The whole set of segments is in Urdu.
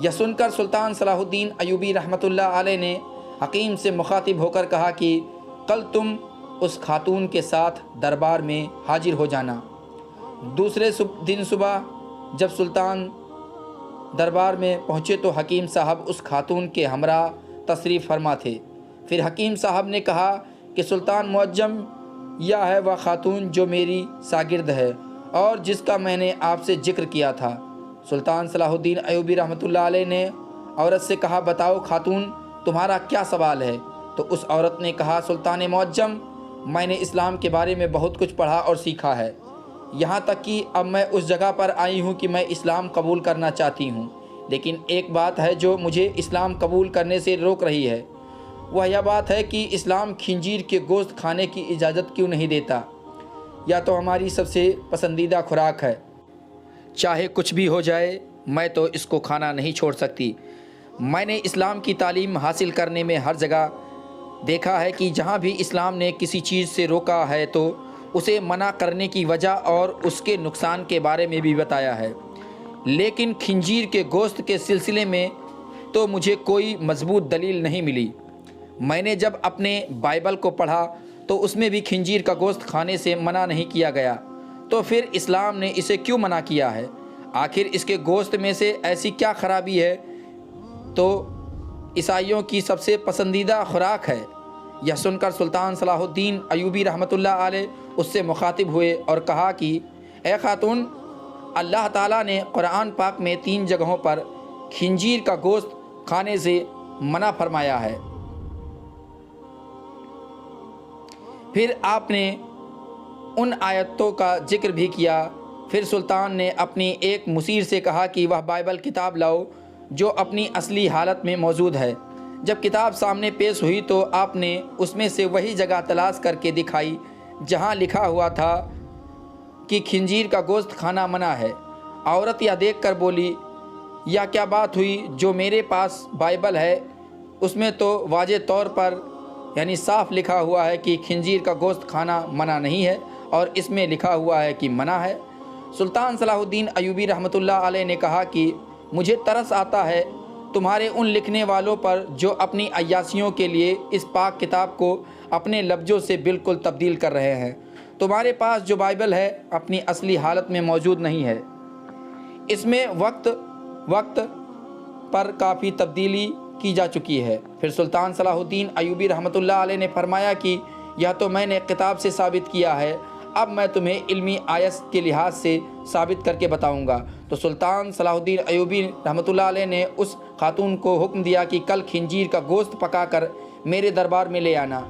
یہ سن کر سلطان صلاح الدین ایوبی رحمۃ اللہ علیہ نے حکیم سے مخاطب ہو کر کہا کہ کل تم اس خاتون کے ساتھ دربار میں حاضر ہو جانا۔ دوسرے دن صبح جب سلطان دربار میں پہنچے تو حکیم صاحب اس خاتون کے ہمراہ تشریف فرما تھے۔ پھر حکیم صاحب نے کہا کہ سلطان معظم، یہ ہے وہ خاتون جو میری شاگرد ہے اور جس کا میں نے آپ سے ذکر کیا تھا۔ سلطان صلاح الدین ایوبی رحمۃ اللہ علیہ نے عورت سے کہا، بتاؤ خاتون تمہارا کیا سوال ہے؟ تو اس عورت نے کہا، سلطان معظم، میں نے اسلام کے بارے میں بہت کچھ پڑھا اور سیکھا ہے، یہاں تک کہ اب میں اس جگہ پر آئی ہوں کہ میں اسلام قبول کرنا چاہتی ہوں، لیکن ایک بات ہے جو مجھے اسلام قبول کرنے سے روک رہی ہے۔ وہ یہ بات ہے کہ اسلام خنزیر کے گوشت کھانے کی اجازت کیوں نہیں دیتا؟ یا تو ہماری سب سے پسندیدہ خوراک ہے، چاہے کچھ بھی ہو جائے میں تو اس کو کھانا نہیں چھوڑ سکتی۔ میں نے اسلام کی تعلیم حاصل کرنے میں ہر جگہ دیکھا ہے کہ جہاں بھی اسلام نے کسی چیز سے روکا ہے تو اسے منع کرنے کی وجہ اور اس کے نقصان کے بارے میں بھی بتایا ہے، لیکن خنزیر کے گوشت کے سلسلے میں تو مجھے کوئی مضبوط دلیل نہیں ملی۔ میں نے جب اپنے بائبل کو پڑھا تو اس میں بھی خنزیر کا گوشت کھانے سے منع نہیں کیا گیا، تو پھر اسلام نے اسے کیوں منع کیا ہے؟ آخر اس کے گوشت میں سے ایسی کیا خرابی ہے؟ تو عیسائیوں کی سب سے پسندیدہ خوراک ہے۔ یہ سن کر سلطان صلاح الدین ایوبی رحمۃ اللہ علیہ اس سے مخاطب ہوئے اور کہا کہ اے خاتون، اللہ تعالیٰ نے قرآن پاک میں 3 جگہوں پر خنزیر کا گوشت کھانے سے منع فرمایا ہے۔ پھر آپ نے ان آیتوں کا ذکر بھی کیا۔ پھر سلطان نے اپنی ایک مشیر سے کہا کہ وہ بائبل کتاب لاؤ جو اپنی اصلی حالت میں موجود ہے۔ جب کتاب سامنے پیش ہوئی تو آپ نے اس میں سے وہی جگہ تلاش کر کے دکھائی جہاں لکھا ہوا تھا کہ خنزیر کا گوشت کھانا منع ہے۔ عورت یہ دیکھ کر بولی، یا کیا بات ہوئی؟ جو میرے پاس بائبل ہے اس میں تو واضح طور پر یعنی صاف لکھا ہوا ہے کہ خنزیر کا گوشت کھانا منع نہیں ہے، اور اس میں لکھا ہوا ہے کہ منع ہے۔ سلطان صلاح الدین ایوبی رحمۃ اللہ علیہ نے کہا کہ مجھے ترس آتا ہے تمہارے ان لکھنے والوں پر جو اپنی عیاشیوں کے لیے اس پاک کتاب کو اپنے لفظوں سے بالکل تبدیل کر رہے ہیں۔ تمہارے پاس جو بائبل ہے اپنی اصلی حالت میں موجود نہیں ہے، اس میں وقت پر کافی تبدیلی کی جا چکی ہے۔ پھر سلطان صلاح الدین ایوبی رحمۃ اللہ علیہ نے فرمایا کہ یہ تو میں نے کتاب سے ثابت کیا ہے، اب میں تمہیں علمی آیت کے لحاظ سے ثابت کر کے بتاؤں گا۔ تو سلطان صلاح الدین ایوبی رحمۃ اللہ علیہ نے اس خاتون کو حکم دیا کہ کل خنزیر کا گوشت پکا کر میرے دربار میں لے آنا۔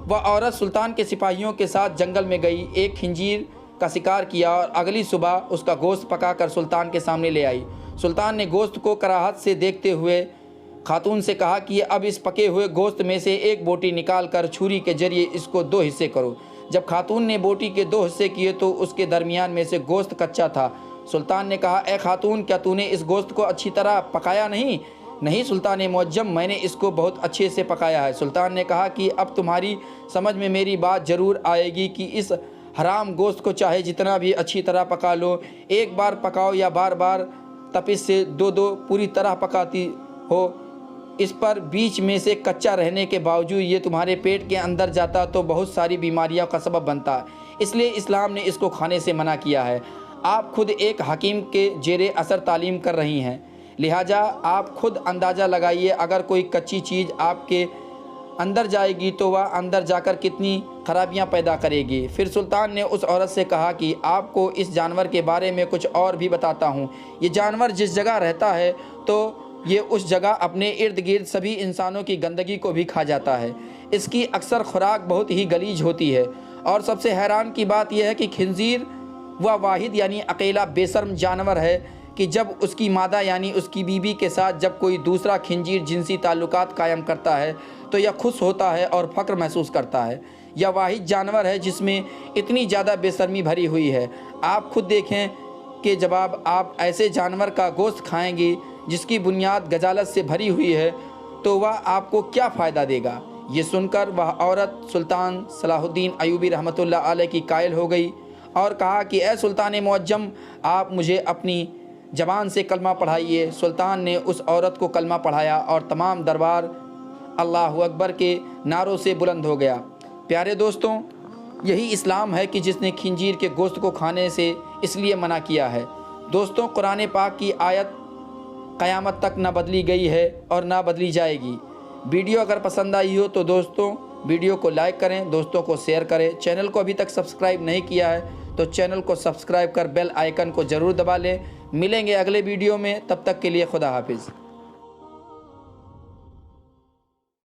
وہ عورت سلطان کے سپاہیوں کے ساتھ جنگل میں گئی، ایک خنزیر کا شکار کیا اور اگلی صبح اس کا گوشت پکا کر سلطان کے سامنے لے آئی۔ سلطان نے گوشت کو کراہت سے دیکھتے ہوئے خاتون سے کہا کہ اب اس پکے ہوئے گوشت میں سے ایک بوٹی نکال کر چھری کے ذریعے اس کو 2 حصے کرو۔ جب خاتون نے بوٹی کے 2 حصے کیے تو اس کے درمیان میں سے گوشت کچا تھا۔ سلطان نے کہا، اے خاتون، کیا تو نے اس گوشت کو اچھی طرح پکایا نہیں؟ نہیں سلطان معظم، میں نے اس کو بہت اچھے سے پکایا ہے۔ سلطان نے کہا کہ اب تمہاری سمجھ میں میری بات ضرور آئے گی کہ اس حرام گوشت کو چاہے جتنا بھی اچھی طرح پکا لو، ایک بار پکاؤ یا بار بار تپش سے 2 پوری طرح پکاتی ہو، اس پر بیچ میں سے کچا رہنے کے باوجود یہ تمہارے پیٹ کے اندر جاتا تو بہت ساری بیماریوں کا سبب بنتا، اس لیے اسلام نے اس کو کھانے سے منع کیا ہے۔ آپ خود ایک حکیم کے زیر اثر تعلیم کر رہی ہیں، لہٰذا آپ خود اندازہ لگائیے اگر کوئی کچی چیز آپ کے اندر جائے گی تو وہ اندر جا کر کتنی خرابیاں پیدا کرے گی۔ پھر سلطان نے اس عورت سے کہا کہ آپ کو اس جانور کے بارے میں کچھ اور بھی بتاتا ہوں۔ یہ جانور جس جگہ رہتا ہے تو یہ اس جگہ اپنے ارد گرد سبھی انسانوں کی گندگی کو بھی کھا جاتا ہے۔ اس کی اکثر خوراک بہت ہی غلیظ ہوتی ہے، اور سب سے حیران کی بات یہ ہے کہ خنزیر وہ واحد یعنی اکیلا بے شرم جانور ہے کہ جب اس کی مادہ یعنی اس کی بیوی کے ساتھ جب کوئی دوسرا خنزیر جنسی تعلقات قائم کرتا ہے تو یہ خوش ہوتا ہے اور فخر محسوس کرتا ہے۔ یہ واحد جانور ہے جس میں اتنی زیادہ بے شرمی بھری ہوئی ہے۔ آپ خود دیکھیں کہ جب آپ ایسے جانور کا گوشت کھائیں گی جس کی بنیاد غجالت سے بھری ہوئی ہے تو وہ آپ کو کیا فائدہ دے گا؟ یہ سن کر وہ عورت سلطان صلاح الدین ایوبی رحمۃ اللہ علیہ کی قائل ہو گئی اور کہا کہ اے سلطان معظم، آپ مجھے اپنی زبان سے کلمہ پڑھائیے۔ سلطان نے اس عورت کو کلمہ پڑھایا اور تمام دربار اللہ اکبر کے نعروں سے بلند ہو گیا۔ پیارے دوستوں، یہی اسلام ہے کہ جس نے خنزیر کے گوشت کو کھانے سے اس لیے منع کیا ہے۔ دوستوں، قرآن پاک کی آیت قیامت تک نہ بدلی گئی ہے اور نہ بدلی جائے گی۔ ویڈیو اگر پسند آئی ہو تو دوستوں ویڈیو کو لائک کریں، دوستوں کو شیئر کریں۔ چینل کو ابھی تک سبسکرائب نہیں کیا ہے تو چینل کو سبسکرائب کر بیل آئیکن کو ضرور دبا لیں۔ ملیں گے اگلے ویڈیو میں، تب تک کے لیے خدا حافظ۔